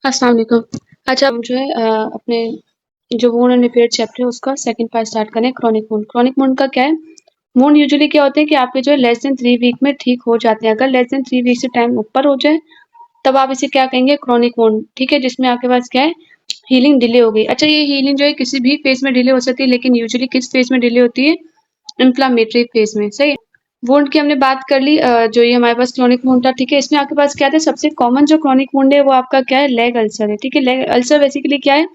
अस्सलाम वालेकुम। अच्छा, हम जो है अपने जो वुंड एंड रिपेयर चैप्टर है उसका सेकंड पार्ट स्टार्ट करें। Chronic wound. क्रॉनिक वुंड का क्या है? वुंड यूजुअली क्या होते हैं कि आपके जो है लेस देन 3 वीक में ठीक हो जाते हैं। अगर लेस देन 3 वीक से टाइम ऊपर हो जाए तब आप इसे क्या कहेंगे? Chronic wound. ठीक है, जिसमें आपके पास क्या है, हीलिंग डिले हो गई। अच्छा, ये हीलिंग जो है किसी भी फेज में डिले हो सकती है, लेकिन यूजुअली किस फेज में डिले होती है? इन्फ्लामेटरी फेज में। सही है। वुंड की हमने बात कर ली। जो ये हमारे पास क्रोनिक वुंड था, ठीक है, इसमें आपके पास क्या था? सबसे कॉमन जो क्रोनिक वुंड है वो आपका क्या है? लेग अल्सर है। ठीक है, लेग अल्सर बेसिकली क्या है?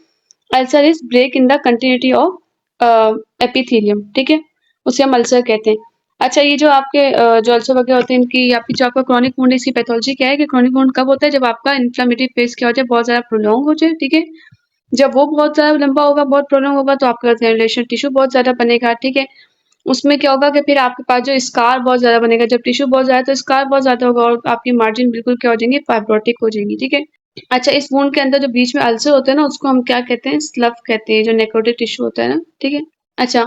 Ulcer is break in the continuity of epithelium. ठीक है, उसे हम अल्सर कहते हैं। अच्छा, ये जो आपके जो अल्सर वगैरह होते हैं, इनकी या फिर जो आपका क्रोनिक वुंड है, इसकी पैथोलॉजी क्या है कि क्रोनिक वुंड कब होता है? जब आपका इन्फ्लेमेटरी फेज क्या हो जाए? बहुत ज्यादा प्रोलॉन्ग हो जाए। ठीक है, जब वो बहुत ज्यादा लंबा होगा, बहुत प्रोलॉन्ग होगा, तो आपका ग्रेनुलेशन टिश्यू बहुत ज्यादा बनेगा। ठीक है, उसमें क्या होगा कि फिर आपके पास जो स्कार बहुत ज़्यादा बनेगा। जब टिश्यू बहुत ज़्यादा तो स्कार बहुत ज़्यादा होगा और आपकी मार्जिन बिल्कुल क्या हो जाएंगी? फाइब्रोटिक हो जाएंगी। ठीक है। अच्छा, इस वुंड के अंदर जो बीच में अल्सर होते हैं ना, उसको हम क्या कहते हैं? स्लफ कहते हैं, जो नेक्रोटिक टिश्यू होता है ना। ठीक है। अच्छा,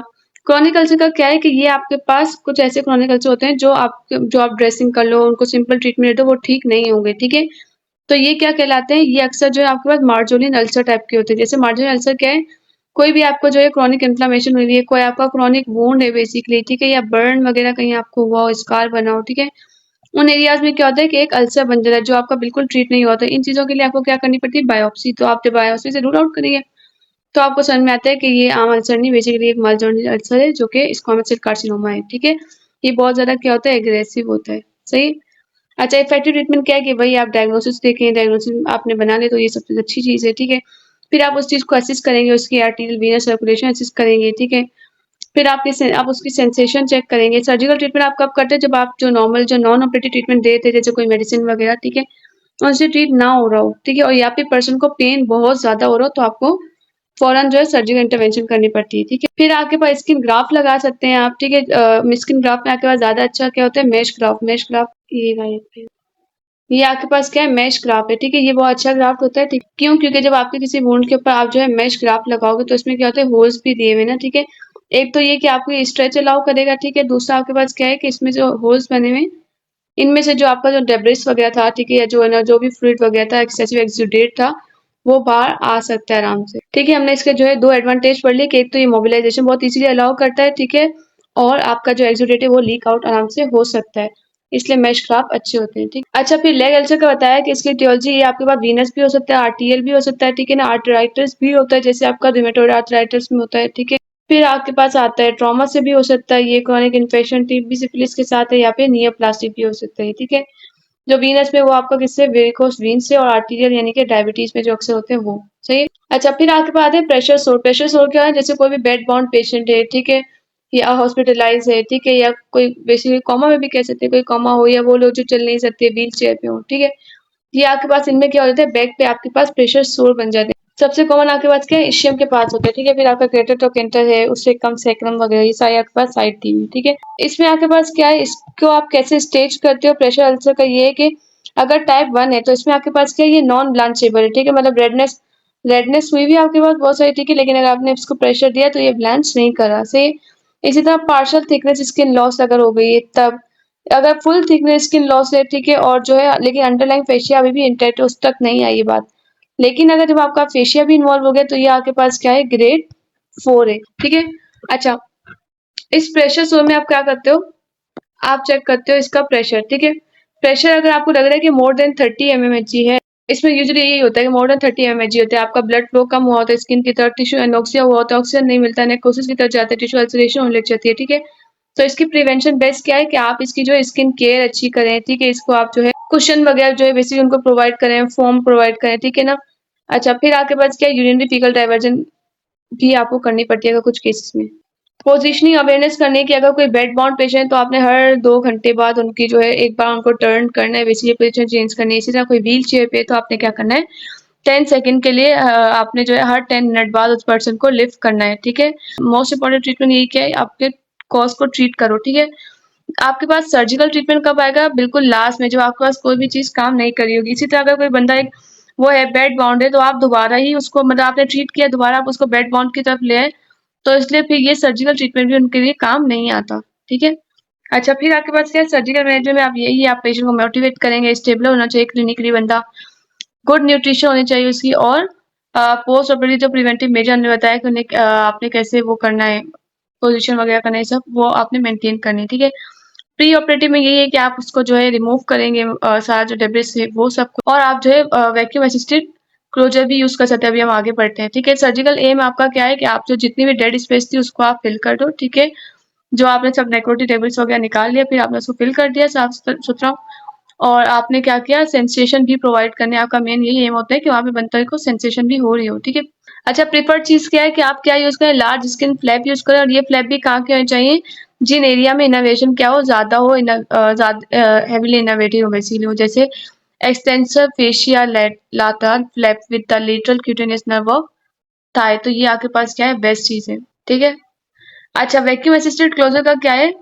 क्रॉनिक अल्सर का क्या है कि ये आपके पास कुछ ऐसे क्रॉनिक अल्सर होते हैं जो आप ड्रेसिंग कर लो, उनको सिंपल ट्रीटमेंट दे दो, वो ठीक नहीं होंगे। ठीक है, तो ये क्या कहलाते हैं? ये अक्सर जो है आपके पास मार्जोलिन अल्सर टाइप के होते हैं। जैसे मार्जोलिन अल्सर क्या है? कोई भी आपको जो है क्रॉनिक इन्फ्लेमेशन हुई है, कोई आपका क्रॉनिक वुंड है बेसिकली, ठीक है, या बर्न वगैरह कहीं आपको हुआ हो, स्कार बना हो, ठीक है, उन एरियाज में क्या होता है कि एक अल्सर बन जाता है जो आपका बिल्कुल ट्रीट नहीं हुआ। तो इन चीजों के लिए आपको क्या करनी पड़ती है? बायोप्सी। तो आप जब बायोप्सी से रूल आउट करिए तो आपको समझ में आता है कि ये आम अल्सर नहीं, बेसिकली एक मार्जोलिन अल्सर है जो कि स्क्वामस सेल कार्सिनोमा है। ठीक है, ये बहुत ज्यादा क्या होता है? एग्रेसिव होता है। सही। अच्छा, इफेक्टिव ट्रीटमेंट क्या है कि भाई आप डायग्नोसिस देखें, डायग्नोसिस आपने बना ले तो ये सबसे अच्छी चीज़ है। ठीक है, फिर आप उस चीज़ को असिस्ट करेंगे, उसकी आर्टीरियल वीनस सर्कुलेशन असिस्ट करेंगे। ठीक है, फिर आप उसकी सेंसेशन चेक करेंगे। सर्जिकल ट्रीटमेंट आप कब करते हैं? जब आप जो नॉर्मल जो नॉन ऑपरेटिव ट्रीटमेंट देते हैं, जैसे कोई मेडिसिन वगैरह, ठीक है, उनसे ट्रीट ना हो रहा हो, ठीक है, और या फिर पर्सन को पेन बहुत ज्यादा हो रहा हो, तो आपको फौरन जो है सर्जिकल इंटरवेंशन करनी पड़ती है। ठीक है, फिर आपके पास स्किन ग्राफ्ट लगा सकते हैं आप। ठीक है, स्किन ग्राफ्ट में आपके पास ज्यादा अच्छा क्या होता है? Mesh graft. मैश ग्राफ्ट ये गाइस है। ये आपके पास क्या है? मैश ग्राफ है। ठीक है, ये बहुत अच्छा ग्राफ्ट होता है। ठीक, क्यों? क्योंकि जब आपके किसी वुंड के ऊपर आप जो है मैश ग्राफ लगाओगे तो इसमें क्या होता है? होल्स भी दिए हुए ना। ठीक है, एक तो ये कि आपको स्ट्रेच अलाउ करेगा। ठीक है, दूसरा आपके पास क्या है कि इसमें जो होल्स बने हुए हैं, इनमें से जो आपका जो डेब्रिस वगैरह था, ठीक है, या जो है ना जो भी फ्लूइड वगैरह था, एक्सेसिव एक्सुडेट था, वो बाहर आ सकता है आराम से। ठीक है, हमने इसके जो है दो एडवांटेज पढ़ लिए कि एक तो ये मोबिलाइजेशन बहुत इजीली अलाउ करता है। ठीक है, और आपका जो एक्सुडेट है वो लीक आउट आराम से हो सकता है, इसलिए मैश क्राफ्ट अच्छे होते हैं। ठीक, अच्छा, फिर लेग अल्सर का बताया कि इसकी टियोलॉजी ये आपके पास वीनस भी हो सकता है, आर्टियल भी हो सकता है, ठीक है ना, आर्थराइटिस भी होता है, जैसे आपका रूमेटॉइड आर्थराइटिस में होता है। ठीक है, फिर आपके पास आता है ट्रॉमा से भी हो सकता है, ये क्रॉनिक इन्फेक्शन टीबी सिफिलिस के साथ है, या फिर नियोप्लास्टिक भी हो सकता है। ठीक है, जो वीनस में वो आपका किससे? वेरिकोस वेन से, और आर्टीरियल यानी कि डायबिटीज में जो अक्सर होते हैं वो। सही है। अच्छा, फिर आपके पास आते हैं प्रेशर सोर। प्रेशर सोर क्या है? जैसे कोई भी बेड बाउंड पेशेंट है, ठीक है, या हॉस्पिटलाइज है, ठीक है, या कोई बेसिकली कॉमा में भी कह सकते हैं, कोई कॉमा हो, या वो लोग जो चल नहीं सकते, व्हील चेयर पे हो। ठीक है, ये आपके पास इनमें क्या हो जाता है? बैक पे आपके पास प्रेशर सोर बन जाते हैं। सबसे कॉमन आपके पास क्या है? इशियम के पास होता है। ठीक है, फिर आपका ग्रेटर ट्रोकेंटर है, उससे कम सैक्रम वगैरह, ये सारे आपके पास साइड टीम है। ठीक है, इसमें आपके पास क्या है? इसको आप कैसे स्टेज करते हो? प्रेशर अल्सर का ये है कि अगर टाइप 1 है तो इसमें आपके पास क्या है? ये नॉन ब्लांचेबल है। ठीक है, मतलब रेडनेस हुई भी आपके पास बहुत सारी, ठीक है, लेकिन अगर आपने इसको प्रेशर दिया तो ये ब्लांच नहीं करा। से इसी तरह पार्शियल थिकनेस स्किन लॉस अगर हो गई है तब, अगर फुल थिकनेस स्किन लॉस है, ठीक है, और जो है लेकिन अंडरलाइन फेशिया अभी भी इंटैक्ट है, उस तक नहीं आई ये बात, लेकिन अगर जब आपका फेशिया भी इन्वॉल्व हो गया तो ये आपके पास क्या है? ग्रेड 4 है। ठीक है, अच्छा, इस प्रेशर सोन में आप क्या करते हो? आप चेक करते हो इसका प्रेशर। ठीक है, प्रेशर अगर आपको लग रहा है कि मोर देन 30 mmHg है, इसमें यूजुअली यही होता है कि मोर देन 30 mmHg होता है, आपका ब्लड फ्लो कम हुआ होता है, स्किन की तरफ टिश्यू एनोक्सिया हुआ होता है, ऑक्सीजन नहीं मिलता, नेक्रोसिस की तरफ जाता है, टिश्यू अल्सरेशन होने लग जाती है। ठीक है, तो इसकी प्रिवेंशन बेस्ट क्या है कि आप इसकी जो है स्किन केयर अच्छी करें। ठीक है, इसको आप जो है कुशन वगैरह जो है बेसिकली उनको प्रोवाइड करें, फोम प्रोवाइड करें। ठीक है ना। अच्छा, फिर आपके पास क्या है? यूरिनरी फीकल डाइवर्जन भी आपको करनी पड़ती है अगर कुछ केसेस में। पोजिशनिंग अवेयरनेस करने की, अगर कोई बेड बाउंड पेशेंट है तो आपने हर 2 घंटे बाद उनकी जो है एक बार उनको टर्न करना है, बेसिकली पोजिशन चेंज करनी है। इसी तरह कोई व्हील चेयर पे तो आपने क्या करना है? 10 सेकंड के लिए आपने जो है हर 10 मिनट बाद उस पर्सन को लिफ्ट करना है। ठीक है, मोस्ट इंपॉर्टेंट ट्रीटमेंट यही क्या है? आपके कॉज को ट्रीट करो। ठीक है, आपके पास सर्जिकल ट्रीटमेंट कब आएगा? बिल्कुल लास्ट में, जब आपके पास कोई भी चीज काम नहीं करी होगी। इसी तरह अगर कोई बंदा एक वो है बेड बाउंड है तो आप दोबारा ही उसको, मतलब आपने ट्रीट किया, दोबारा आप उसको बेड बाउंड की तरफ ले आए, तो इसलिए फिर ये सर्जिकल ट्रीटमेंट भी उनके लिए काम नहीं आता। ठीक है, अच्छा, फिर आपके पास क्या है? सर्जिकल मैनेजमेंट में आप यही आप पेशेंट को मोटिवेट करेंगे, स्टेबल होना चाहिए क्लिनिकली बंदा, गुड न्यूट्रिशन होनी चाहिए उसकी, और पोस्ट ऑपरेटिव जो प्रिवेंटिव मेजर हमने बताया कि उन्हें आपने कैसे वो करना है, पोजीशन वगैरह करना है, सब वो आपने मेंटेन करनी है, ठीक है। प्री ऑपरेटिव में यही है कि आप उसको जो है रिमूव करेंगे सारा जो डेब्रिस है वो सब, और आप जो है वैक्यूम असिस्टेड क्लोजर भी यूज कर सकते हैं। अभी हम आगे बढ़ते हैं, ठीक है। सर्जिकल एम आपका क्या है कि आप जो जितनी भी डेड स्पेस थी उसको आप फिल कर दो, ठीक है। जो आपने सब नेक्रोटिक डेब्रिस वगैरह निकाल लिया, फिर आपने उसको फिल कर दिया साफ सुथरा, और आपने क्या किया, सेंसेशन भी प्रोवाइड करने, आपका मेन यही एम होता है कि वहाँ पे बनता है को सेंसेशन भी हो रही हो, ठीक है। अच्छा, प्रिफर्ड चीज क्या है कि आप क्या यूज करें, लार्ज स्किन फ्लैप यूज करें, और ये फ्लैप भी कहाँ के होने चाहिए, जिन एरिया में इनोवेशन क्या हो, ज्यादा हो, हेवीली इनोवेटिव हो बेसिकली हो, जैसे extensor fascia Lata flap with the lateral cutaneous nerve of thigh, तो ये आपके पास क्या है, बेस्ट चीज है, ठीक है। अच्छा, वैक्यूम असिस्टेड क्लोजर का क्या है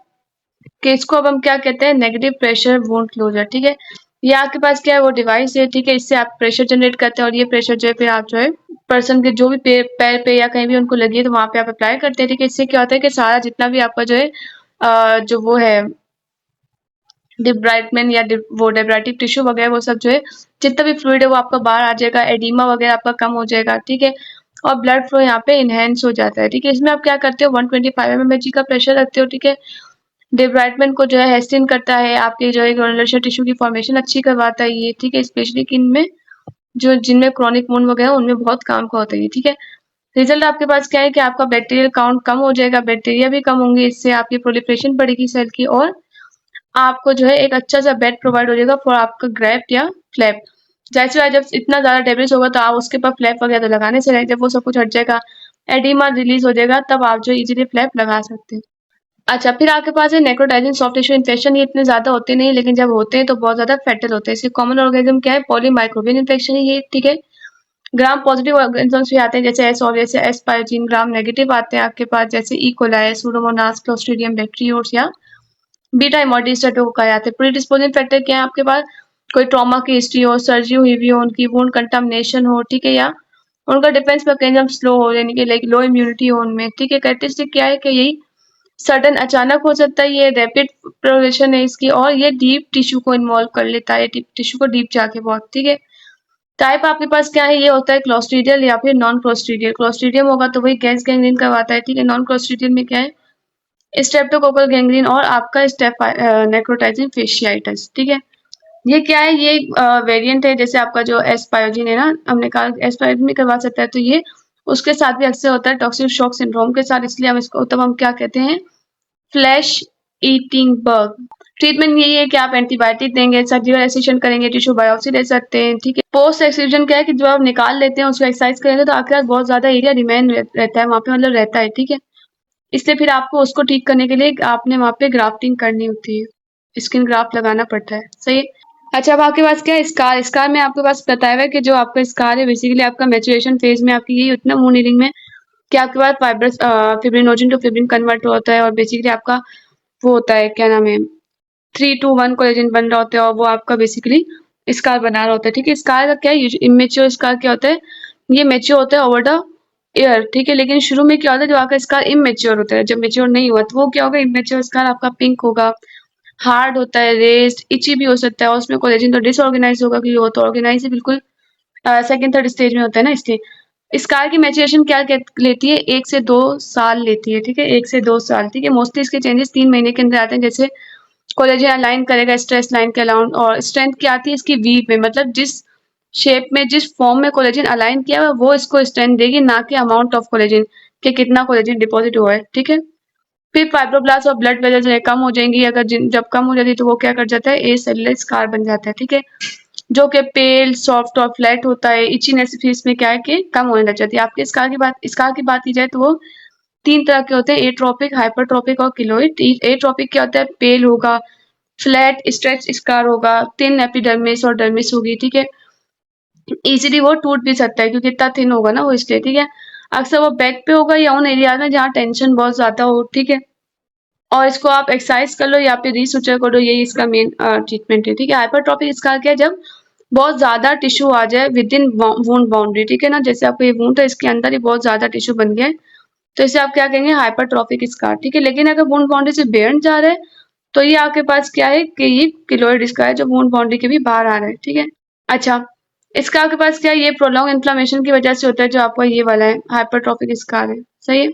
कि इसको अब हम क्या कहते हैं, नेगेटिव प्रेशर वुंड क्लोजर, ठीक है। ये आपके पास क्या है, वो डिवाइस है, ठीक है। इससे आप प्रेशर जनरेट करते हैं, और ये प्रेशर जो है फिर आप जो है पर्सन के जो भी पैर पे या कहीं भी उनको लगी है तो वहां पे आप अप्लाई करते हैं, ठीक है। इससे क्या होता है कि सारा जितना भी आपका जो है जो वो है डिब्राइटमेंट या वो डेब्राइटिव टिश्यू वगैरह वो सब जो है जितना भी फ्लूइड है वो आपका बाहर आ जाएगा, एडिमा वगैरह आपका कम हो जाएगा, ठीक है। और ब्लड फ्लो यहाँ पे इनहेंस हो जाता है, ठीक है। इसमें आप क्या करते हो, 125 mmHg का प्रेशर रखते हो, ठीक है। डिब्राइटमेंट को जो है हेस्टिन करता है, आपके जो है ग्रेनुलर टिश्यू की फॉर्मेशन अच्छी करवाता है ये, ठीक है। स्पेशली किन में, जो जिनमें क्रॉनिक वुंड वगैरह उनमें बहुत काम का होता है ये, ठीक है। रिजल्ट आपके पास क्या है कि आपका बैक्टीरियल काउंट कम हो जाएगा, बैक्टीरिया भी कम होंगे, इससे आपकी प्रोलिफरेशन बढ़ेगी सेल की, और आपको जो है एक अच्छा सा बेड प्रोवाइड हो जाएगा फॉर आपका ग्रेफ्ट या फ्लैप। जाहिर सी बात है, जब इतना ज्यादा डेब्रिस होगा तो आप उसके ऊपर फ्लैप वगैरह तो लगाने से रहे, जब वो सब कुछ हट जाएगा, एडिमा रिलीज हो जाएगा, तब आप जो इजीली फ्लैप लगा सकते हैं। अच्छा, फिर आपके पास है नेक्रोटाइजिंग सॉफ्ट टिश्यू इन्फेक्शन। ये इतने ज्यादा होते नहीं, लेकिन जब होते हैं तो बहुत ज्यादा फैटल होते हैं। इसके कॉमन ऑर्गेनिज्म क्या है, पॉलीमाइक्रोबियल इन्फेक्शन है ये, ठीक है। ग्राम पॉजिटिव ऑर्गेनिजम्स भी आते हैं, जैसे एस और जैसे एस पायोजीन। ग्राम नेगेटिव आते हैं आपके पास, जैसे ई कोलाई, सूडोमोनास, क्लोस्ट्रीडियम बैक्टीरियोट्स या बीटा इमोटिस स्ट्रेप्टोकोकाई आते हैं। प्रीडिस्पोजिंग फैक्टर क्या है आपके पास, कोई ट्रॉमा की हिस्ट्री हो, सर्जरी हुई भी हो, उनकी वुंड कंटामिनेशन हो, ठीक है, या उनका डिफेंस मैकेनिज्म स्लो हो, यानी कि लाइक लो इम्यूनिटी हो उनमें, ठीक है। कैरेक्टरिस्टिक क्या है कि यही सडन अचानक हो सकता है, ये रैपिड प्रोग्रेशन है इसकी, और ये डीप टिश्यू को इन्वॉल्व कर लेता है, टिश्यू को डीप जाके बहुत, ठीक है। टाइप आपके पास क्या है, ये होता है क्लोस्ट्रीडियल या फिर नॉन क्लोस्ट्रीडियल। क्लोस्ट्रीडियम होगा तो वही गैस गैंग्रीन करवाता है, ठीक है। नॉन क्लोस्ट्रीडियल में क्या है, स्ट्रेप्टोकोकल गैंग्रीन और आपका स्टेप नेक्रोटाइजिंग फेशियाइटिस, ठीक है। ये क्या है, ये वेरिएंट है, जैसे आपका जो एस पायोजिन है ना, हमने कहा एस पायोजिन भी करवा सकता है, तो ये उसके साथ भी अक्सर होता है टॉक्सिक शॉक सिंड्रोम के साथ, इसलिए हम इसको तब हम क्या कहते हैं, फ्लैश ईटिंग बग। ट्रीटमेंट यही है कि आप एंटीबायोटिक देंगे, सर्जिकल एक्सिजन करेंगे, टिश्यू बायोप्सी ले सकते हैं, ठीक है। पोस्ट एक्सिजन क्या है कि जब आप निकाल लेते हैं उसको एक्सरसाइज करेंगे तो आपके पास बहुत ज्यादा एरिया रिमेन रहता है वहाँ पे, मतलब रहता है, ठीक है। इसलिए फिर आपको उसको ठीक करने के लिए आपने वहाँ पे ग्राफ्टिंग करनी होती है, स्किन ग्राफ्ट लगाना पड़ता है, सही है। अच्छा, अब आपके पास क्या है, स्कार। स्कार में आपके पास बताया हुआ है कि जो आपका स्कार है बेसिकली आपका मैचुरेशन फेज में आपकी यही उतना मून हीलिंग में कि आपके पास fibrous fibrinogen to fibrin convert होता है, और बेसिकली आपका वो होता है, क्या नाम है, 3 to 1 कोलेजन बन रहा होता है, और वो आपका बेसिकली स्कार बना रहा होता है, ठीक है। स्कार का क्या है, इमेच्योर स्कार क्या होता है, ये मेच्योर होता है ओवर द ईयर, ठीक है। लेकिन शुरू में क्या होता है, जो आपका स्कार इमेच्योर होता है, जब मेच्योर नहीं हुआ तो वो क्या होगा, इमेच्योर स्कार आपका पिंक होगा, हार्ड होता है, रेस्ड, इची भी हो सकता है, और उसमें कोलेजन तो डिसऑर्गेनाइज होगा, क्योंकि वो तो ऑर्गेनाइज है बिल्कुल, सेकंड थर्ड स्टेज में होता है ना, इसलिए स्कार की मैचुरेशन क्या लेती है, 1 से 2 साल लेती है, ठीक है। 1 से 2 साल, ठीक है। मोस्टली इसके चेंजेस 3 महीने के अंदर आते हैं, जैसे कोलेजन अलाइन करेगा स्ट्रेस लाइन के अलाउंड, और स्ट्रेंथ क्या आती है इसकी वीव में, मतलब जिस शेप में जिस फॉर्म में कोलेजन अलाइन किया हुआ है वो इसको स्ट्रेंथ देगी, ना कि अमाउंट ऑफ कोलेजन कि कितना कोलेजन डिपॉजिट हुआ है, ठीक है। फिर फाइब्रोब्लास्ट और ब्लड वेजल्स जो है कम हो जाएंगी, अगर जब कम हो जाती है तो वो क्या कर जाता है, ए सेलुलर स्कार बन जाता है, ठीक है, जो कि पेल सॉफ्ट और फ्लैट होता है। इचीनेस भी इसमें क्या है कि कम होने लग जाती है। आपके स्कार की बात की जाए तो वो 3 तरह के होते हैं, एट्रोपिक, हाइपरट्रोपिक और किलोइड। एट्रोपिक क्या होता है, पेल होगा, फ्लैट स्ट्रेच स्कार होगा, थिन एपिडर्मिस और डर्मिस होगी, ठीक है। इजीली वो टूट भी सकता है क्योंकि इतना थिन होगा ना वो, इसलिए, ठीक है। अक्सर वो बैक पे होगा या उन एरिया में जहाँ टेंशन बहुत ज्यादा हो, ठीक है। और इसको आप एक्सरसाइज कर लो या फिर रीसुचर करो, यही इसका मेन ट्रीटमेंट है, ठीक है। हाइपरट्रॉफिक इसका क्या है, जब बहुत ज्यादा टिश्यू आ जाए विद इन वूंड बाउंड्री, ठीक है ना, जैसे आपको ये वूंड है इसके अंदर ही बहुत ज्यादा टिश्यू बन गया है, तो इसे आप क्या कहेंगे, हाइपरट्रॉफिक स्कार, ठीक है। लेकिन अगर वूंड बाउंड्री से बेयर जा रहा है तो ये आपके पास क्या है कि ये किलोइड स्कार है, जो वूंड बाउंड्री के भी बाहर आ रहा है, ठीक है। अच्छा, इसका आपके पास क्या है, ये प्रोलॉन्ग इन्फ्लेमेशन की वजह से होता है, जो आपका ये वाला है हाइपरट्रॉफिक स्कार है, सही है।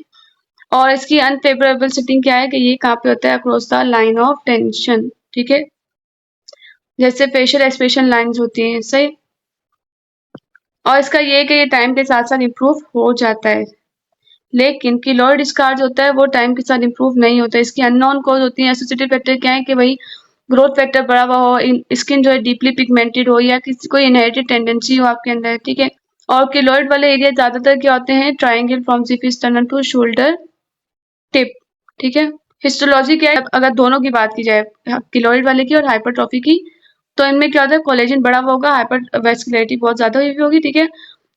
और इसकी अनफेवरेबल सिटिंग क्या है कि ये कहाँ पे होता है, across the line of tension, ठीक है, जैसे फेशियल एक्सप्रेशन लाइंस होती हैं, सही। और इसका ये है कि ये टाइम के साथ साथ इम्प्रूव हो जाता है, लेकिन कीलोइड स्कार जो होता है वो टाइम के साथ इम्प्रूव नहीं होता है। इसकी अननोन कॉज होती है। एसोसिएटेड फैक्टर क्या है कि भाई ग्रोथ फैक्टर बढ़ा हुआ हो, स्किन जो है डीपली पिगमेंटेड हो, या किसी कोई इनहेरिटेड टेंडेंसी हो आपके अंदर, ठीक है। और कीलोइड वाले एरिया ज्यादातर क्या होते हैं, triangle from xiphisternal to shoulder tip, ठीक है। हिस्टोलॉजी क्या है, अगर दोनों की बात की जाए, कीलोइड वाले की और हाइपरट्रॉफी की, तो इनमें क्या होता है, कोलेजन बढ़ा हुआ होगा, हाइपर वेस्कुलरिटी बहुत ज्यादा हुई होगी, ठीक है।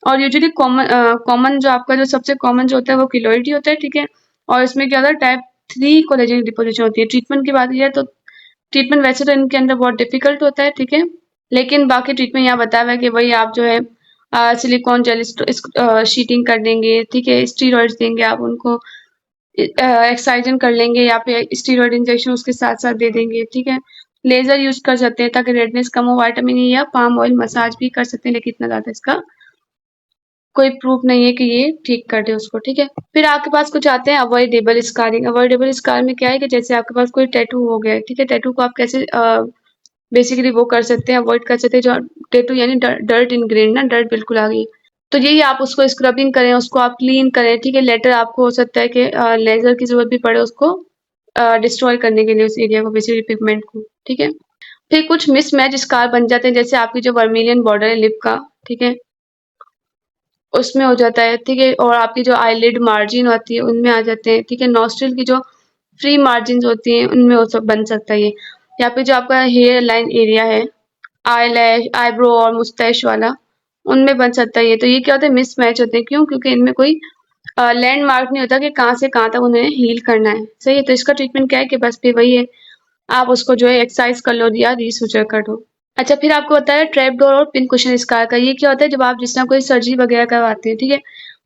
और यूजुअली कॉमन जो आपका जो सबसे कॉमन जो होता है वो कीलोइड ही होता है, ठीक है। और इसमें क्या होता है, टाइप 3 कोलेजन डिपोजिशन होती है। ट्रीटमेंट की बात की जाए तो ट्रीटमेंट वैसे तो इनके अंदर बहुत डिफिकल्ट होता है, ठीक है, लेकिन बाकी ट्रीटमेंट यहाँ बताया हुआ है कि भाई आप जो है सिलिकॉन जेल शीटिंग कर देंगे, ठीक है, स्टीरॉइड्स देंगे आप उनको, एक्साइजन कर लेंगे, या फिर स्टीरॉइड इंजेक्शन उसके साथ साथ दे देंगे, ठीक है। लेजर यूज कर सकते हैं ताकि रेडनेस कम हो, विटामिन ई या पाम ऑयल मसाज भी कर सकते हैं, लेकिन इतना ज्यादा इसका कोई प्रूफ नहीं है कि ये ठीक कर दे उसको, ठीक है। फिर आपके पास कुछ आते हैं अवॉइडेबल स्कारिंग। अवॉइडेबल स्कार में क्या है कि जैसे आपके पास कोई टैटू हो गया है, ठीक है, टैटू को आप कैसे बेसिकली वो कर सकते हैं, अवॉइड कर सकते हैं, जो टैटू यानी डर्ट इनग्रेन ना, डर्ट बिल्कुल आ गई, तो यही आप उसको स्क्रबिंग करें, उसको आप क्लीन करें, ठीक है। लेटर आपको हो सकता है कि लेजर की जरूरत भी पड़े उसको डिस्ट्रॉय करने के लिए, उस एरिया को, बेसिकली पिगमेंट को, ठीक है। फिर कुछ मिसमैच स्कार बन जाते हैं, जैसे आपकी जो वर्मिलियन बॉर्डर है लिप का, ठीक है, उसमें हो जाता है, ठीक है। और आपकी जो आईलिड मार्जिन होती है उनमें आ जाते हैं, ठीक है। नॉस्ट्रिल की जो फ्री मार्जिन होती हैं उनमें वो सब बन सकता है ये। या फिर जो आपका हेयर लाइन एरिया है, आई लैश, आईब्रो और मुस्टैच वाला, उनमें बन सकता है ये। तो ये क्या होता है, मिसमैच होते हैं, क्यों, क्योंकि इनमें कोई लैंडमार्क नहीं होता कि कहाँ से कहाँ तक उन्हें हील करना है, सही है। तो इसका ट्रीटमेंट क्या है कि बस फिर वही है, आप उसको जो है एक्सरसाइज कर लो या रीसुचर कर दो। अच्छा, फिर आपको होता है ट्रैप डोर और पिन कुशन स्कार का। ये क्या होता है, जब आप जिस तरह कोई सर्जरी वगैरह करवाते हैं, ठीक है,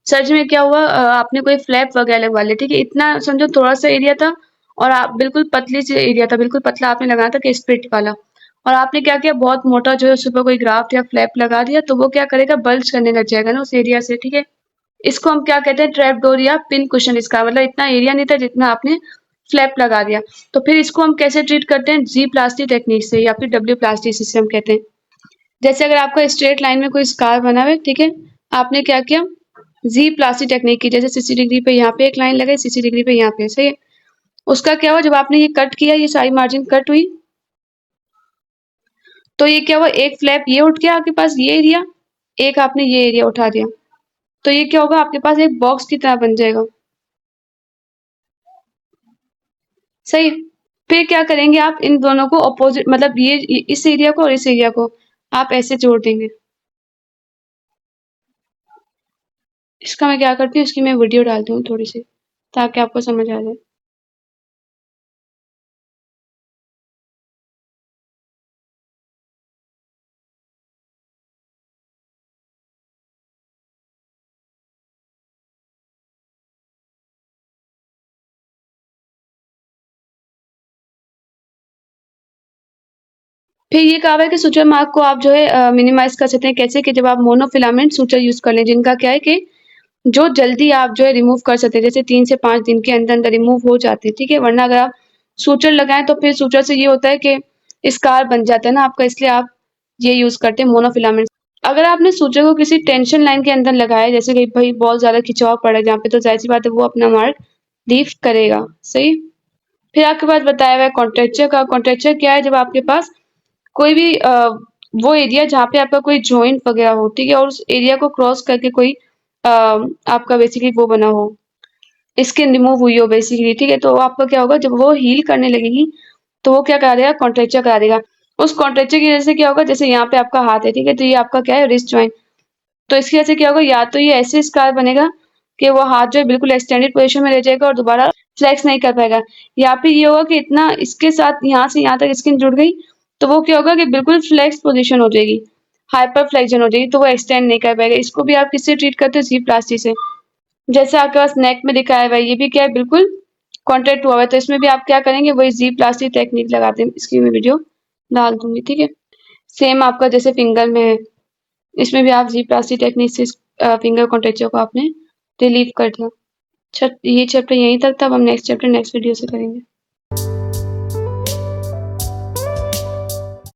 सर्जरी में क्या हुआ, आपने कोई फ्लैप वगैरह लगवा लिया, ठीक है, इतना समझो थोड़ा सा एरिया था, और आप बिल्कुल पतली सी एरिया था, बिल्कुल पतला आपने लगाया था कि स्प्रिट वाला, और आपने क्या किया, बहुत मोटा जो है उस पर कोई ग्राफ्ट या फ्लैप लगा दिया, तो वो क्या करेगा, बल्ज करने लग जाएगा ना उस एरिया से, ठीक है। इसको हम क्या कहते हैं, ट्रैप डोर या पिन कुशन स्कार। मतलब इतना एरिया नहीं था जितना आपने फ्लैप लगा दिया। तो फिर इसको हम कैसे ट्रीट करते हैं, जी प्लास्टी टेक्निक से या फिर डब्ल्यू प्लास्टी से हम कहते हैं। जैसे अगर आपका स्ट्रेट लाइन में कोई स्कार बना हुआ है, ठीक है, आपने क्या किया, जी प्लास्टी टेक्निक की, जैसे 60 डिग्री पे यहाँ पे एक लाइन लगाई, 60 डिग्री पे यहाँ पे, सही है। उसका क्या हुआ, जब आपने ये कट किया, ये सारी मार्जिन कट हुई, तो ये क्या हुआ, एक फ्लैप ये उठ गया आपके पास, ये एरिया, एक आपने ये एरिया उठा दिया, तो ये क्या होगा, आपके पास एक बॉक्स की तरह बन जाएगा, सही। फिर क्या करेंगे आप, इन दोनों को अपोजिट, मतलब ये इस एरिया को और इस एरिया को आप ऐसे जोड़ देंगे। इसका मैं क्या करती हूँ, इसकी मैं वीडियो डालती हूँ थोड़ी सी, ताकि आपको समझ आ जाए। फिर ये कहा हुआ है कि सुचर मार्क को आप जो है मिनिमाइज कर सकते हैं, कैसे कि जब आप मोनोफिलामेंट सुचर यूज कर लें, जिनका क्या है कि जो जल्दी आप जो है रिमूव कर सकते हैं, जैसे 3 से 5 दिन के अंदर अंदर रिमूव हो जाते हैं, ठीक है। वरना अगर आप सुचर लगाएं तो फिर सुचर से ये होता है कि स्कार बन जाता है ना आपका, इसलिए आप ये यूज करते हैं मोनोफिलामेंट। अगर आपने सुचर को किसी टेंशन लाइन के अंदर लगाया, जैसे कि भाई बहुत ज्यादा खिंचाव पड़ा है जहाँ पे, तो जाहिर सी बात है वो अपना मार्क लीव करेगा, सही। फिर आपके पास बताया हुआ है कॉन्ट्रेक्चर का। कॉन्ट्रेक्चर क्या है, जब आपके पास कोई भी वो एरिया जहाँ पे आपका कोई जॉइंट वगैरह हो, ठीक है, और उस एरिया को क्रॉस करके कोई आपका बेसिकली वो बना हो, स्किन रिमूव हुई हो बेसिकली, ठीक है, तो आपका क्या होगा, जब वो हील करने लगेगी तो वो क्या करा देगा, कॉन्ट्रेक्चर करा देगा। उस कॉन्ट्रेक्चर की वजह से क्या होगा, जैसे यहाँ पे आपका हाथ है, ठीक है, तो ये आपका क्या है, रिस्ट जॉइंट, तो इसकी वजह से क्या होगा, या तो ये ऐसे स्कार बनेगा कि वो हाथ जो है बिल्कुल एक्सटेंडेड पोजीशन में रह जाएगा और दोबारा फ्लेक्स नहीं कर पाएगा, या फिर ये होगा कि इतना इसके साथ यहाँ से यहाँ तक स्किन जुड़ गई, तो वो क्या होगा कि बिल्कुल फ्लेक्स पोजीशन हो जाएगी, हाइपर फ्लेक्शन हो जाएगी, तो वो एक्सटेंड नहीं कर पाएगा। इसको भी आप किससे ट्रीट करते हो, जी प्लास्टी से। जैसे आपके पास नेक में दिखाया हुआ है, ये भी क्या है, बिल्कुल कॉन्ट्रैक्ट हुआ हुआ है, तो इसमें भी आप क्या करेंगे, वही जी प्लास्टी टेक्निक लगाते हैं, इसकी मैं वीडियो डाल दूंगी, ठीक है। सेम आपका जैसे फिंगर में है, इसमें भी आप जी प्लास्टी टेक्निक से फिंगर कॉन्ट्रेक्चर को आपने रिलीव कर दिया। अच्छा, ये चैप्टर यहीं तक था। अब हम नेक्स्ट चैप्टर नेक्स्ट वीडियो से करेंगे।